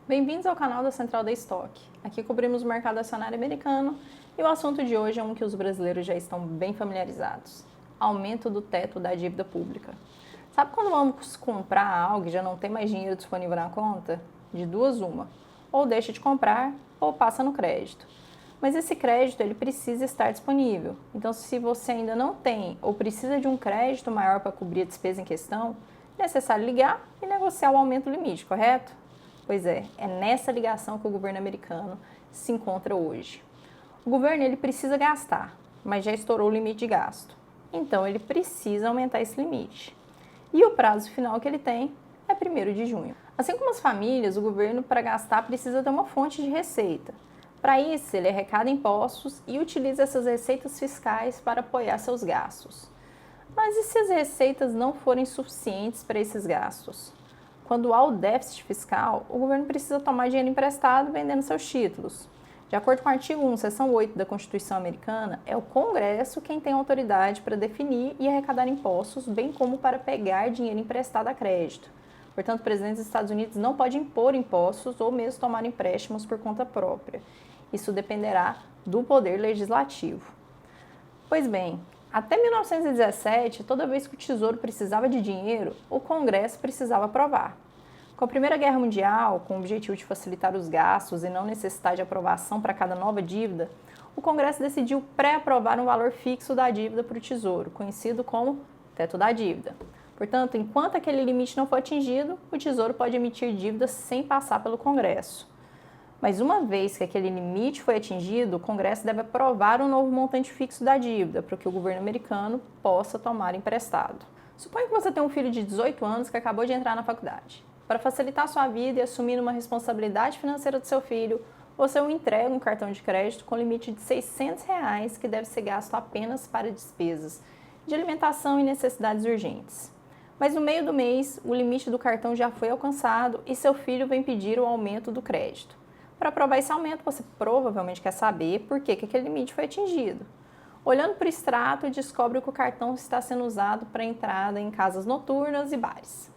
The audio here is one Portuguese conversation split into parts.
Bem-vindos ao canal da Central da Stock. Aqui cobrimos o mercado acionário americano e o assunto de hoje é um que os brasileiros já estão bem familiarizados: aumento do teto da dívida pública. Sabe quando vamos comprar algo e já não tem mais dinheiro disponível na conta? De duas uma: ou deixa de comprar ou passa no crédito. Mas esse crédito ele precisa estar disponível. Então, se você ainda não tem ou precisa de um crédito maior para cobrir a despesa em questão, é necessário ligar e negociar o aumento do limite, correto? Pois é nessa ligação que o governo americano se encontra hoje. O governo ele precisa gastar, mas já estourou o limite de gasto. Então ele precisa aumentar esse limite. E o prazo final que ele tem é 1º de junho. Assim como as famílias, o governo para gastar precisa ter uma fonte de receita. Para isso, ele arrecada impostos e utiliza essas receitas fiscais para apoiar seus gastos. Mas e se as receitas não forem suficientes para esses gastos? Quando há o déficit fiscal, o governo precisa tomar dinheiro emprestado vendendo seus títulos. De acordo com o artigo 1, seção 8 da Constituição Americana, é o Congresso quem tem autoridade para definir e arrecadar impostos, bem como para pegar dinheiro emprestado a crédito. Portanto, o presidente dos Estados Unidos não pode impor impostos ou mesmo tomar empréstimos por conta própria. Isso dependerá do poder legislativo. Pois bem, até 1917, toda vez que o Tesouro precisava de dinheiro, o Congresso precisava aprovar. Com a Primeira Guerra Mundial, com o objetivo de facilitar os gastos e não necessitar de aprovação para cada nova dívida, o Congresso decidiu pré-aprovar um valor fixo da dívida para o Tesouro, conhecido como teto da dívida. Portanto, enquanto aquele limite não for atingido, o Tesouro pode emitir dívidas sem passar pelo Congresso. Mas uma vez que aquele limite foi atingido, o Congresso deve aprovar um novo montante fixo da dívida para que o governo americano possa tomar emprestado. Suponha que você tem um filho de 18 anos que acabou de entrar na faculdade. Para facilitar a sua vida e assumir uma responsabilidade financeira do seu filho, você o entrega um cartão de crédito com limite de R$600 que deve ser gasto apenas para despesas de alimentação e necessidades urgentes. Mas no meio do mês, o limite do cartão já foi alcançado e seu filho vem pedir o aumento do crédito. Para aprovar esse aumento, você provavelmente quer saber por que aquele limite foi atingido. Olhando para o extrato, descobre que o cartão está sendo usado para entrada em casas noturnas e bares.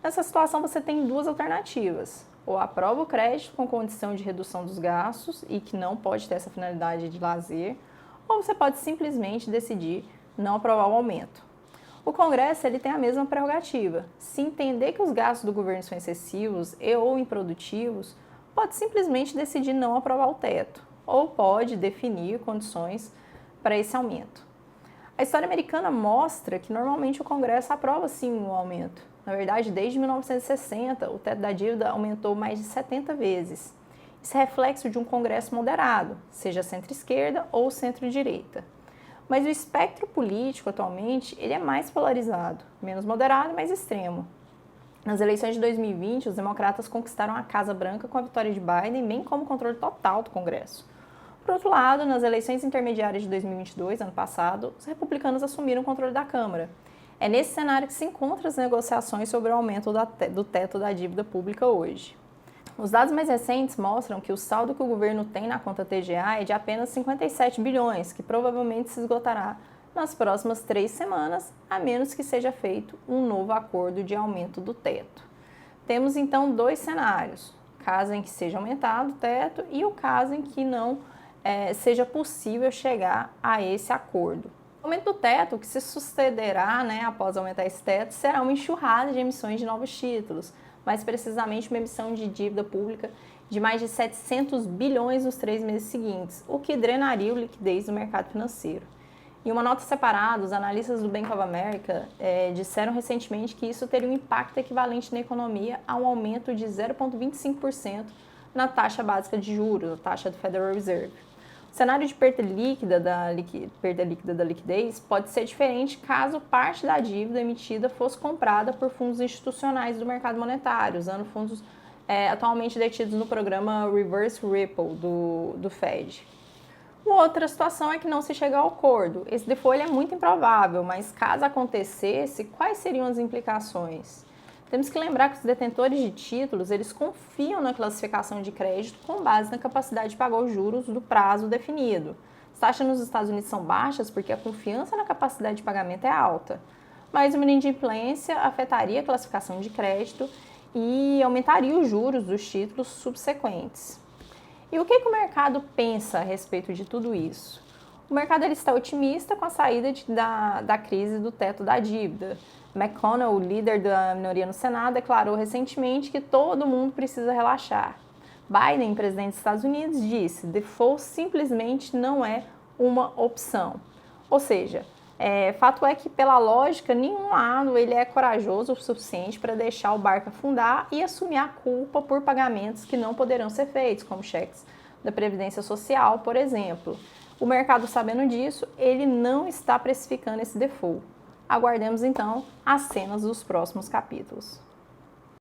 Nessa situação, você tem duas alternativas: ou aprova o crédito com condição de redução dos gastos e que não pode ter essa finalidade de lazer, ou você pode simplesmente decidir não aprovar o aumento. O Congresso ele tem a mesma prerrogativa. Se entender que os gastos do governo são excessivos e ou improdutivos, pode simplesmente decidir não aprovar o teto, ou pode definir condições para esse aumento. A história americana mostra que normalmente o Congresso aprova sim um aumento. Na verdade, desde 1960, o teto da dívida aumentou mais de 70 vezes. Isso é reflexo de um Congresso moderado, seja centro-esquerda ou centro-direita. Mas o espectro político atualmente ele é mais polarizado, menos moderado e mais extremo. Nas eleições de 2020, os democratas conquistaram a Casa Branca com a vitória de Biden, bem como o controle total do Congresso. Por outro lado, nas eleições intermediárias de 2022, ano passado, os republicanos assumiram o controle da Câmara. É nesse cenário que se encontram as negociações sobre o aumento do teto da dívida pública hoje. Os dados mais recentes mostram que o saldo que o governo tem na conta TGA é de apenas 57 bilhões, que provavelmente se esgotará nas próximas 3 semanas, a menos que seja feito um novo acordo de aumento do teto. Temos então 2 cenários: caso em que seja aumentado o teto e o caso em que não seja possível chegar a esse acordo. O aumento do teto, que se sucederá após aumentar esse teto, será uma enxurrada de emissões de novos títulos, mais precisamente uma emissão de dívida pública de mais de 700 bilhões nos 3 meses seguintes, o que drenaria a liquidez do mercado financeiro. Em uma nota separada, os analistas do Bank of America disseram recentemente que isso teria um impacto equivalente na economia a um aumento de 0,25% na taxa básica de juros, a taxa do Federal Reserve. O cenário de perda líquida da liquidez pode ser diferente caso parte da dívida emitida fosse comprada por fundos institucionais do mercado monetário, usando fundos atualmente detidos no programa Reverse Repo do Fed. Outra situação é que não se chega ao acordo. Esse default é muito improvável, mas caso acontecesse, quais seriam as implicações? Temos que lembrar que os detentores de títulos, eles confiam na classificação de crédito com base na capacidade de pagar os juros do prazo definido. As taxas nos Estados Unidos são baixas porque a confiança na capacidade de pagamento é alta, mas uma inadimplência afetaria a classificação de crédito e aumentaria os juros dos títulos subsequentes. E o que o mercado pensa a respeito de tudo isso? O mercado ele está otimista com a saída da crise do teto da dívida. McConnell, o líder da minoria no Senado, declarou recentemente que todo mundo precisa relaxar. Biden, presidente dos Estados Unidos, disse: default simplesmente não é uma opção. Ou seja, fato é que, pela lógica, nenhum lado ele é corajoso o suficiente para deixar o barco afundar e assumir a culpa por pagamentos que não poderão ser feitos, como cheques da Previdência Social, por exemplo. O mercado, sabendo disso, ele não está precificando esse default. Aguardemos, então, as cenas dos próximos capítulos.